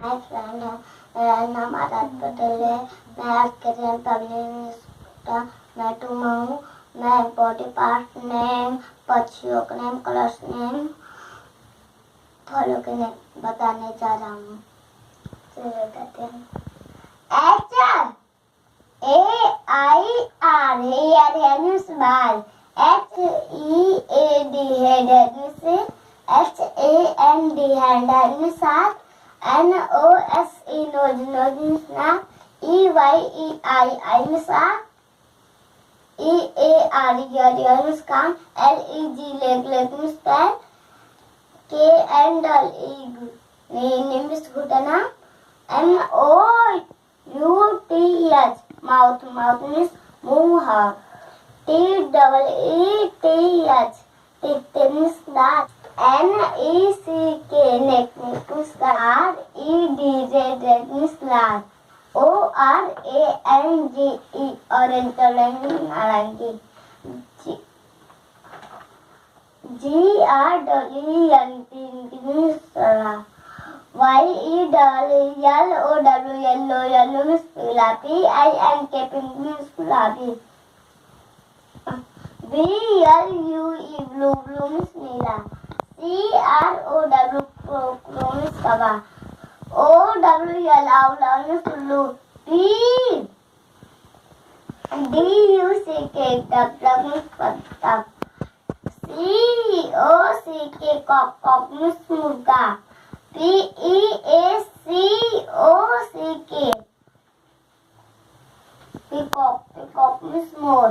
Hi friend, मेरा नाम आराध पटेल है। मैं आज करियर पब्लिक का मैं टूमा हूँ। मैं बॉडी पार्ट नेम, पक्षियों का नेम, कलर्स नेम, फलों के नेम बताने जा रहा हूँ। चलिए कहते हैं H A I R hair हेनुस बाल, HEAD हेड हेनुस, HAND हैंड हेनुस हाथ, NOSE नोज नोज नाक, EYEI साथ, EAR ईयर कान, LEG लेग लेग पैर, निम्स घुटना, MOUTH माउथ माउथ मीन्स मुंह, TEETH टीथ मीन्स दांत, NECK neck means RED red means लाल, ORANGE ऑरेंज नारंगी, GRENT means YELLOW yellow means पीला, PINK पिंक मीन्स गुलाबी, BLUE ब्लू ब्लू मीन्स नीला, CROW क्रो मीन्स कौवा, OWL आउल मीन्स उल्लू, DUCK duck means बतख, COCK Kock means मुर्गा, PEACOCK peacock means मोर,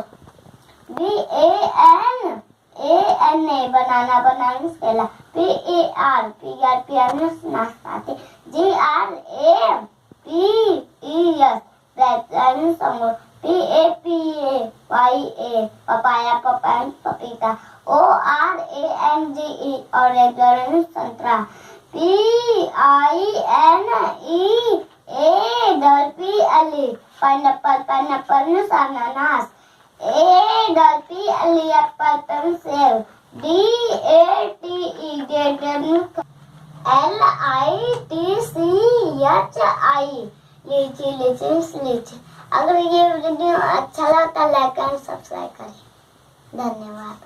banana means केला, PAR means नाशपाती, GRAPES rat means अंगूर, PAPAYA papaya means पपीता, ORANGE means संतरा, PINEAPPLE pineapple means ananas, apple means सेब, DATE means LITCHI लीची लीची। अगर ये वीडियो अच्छा लगता है लाइक एंड सब्सक्राइब करें। धन्यवाद।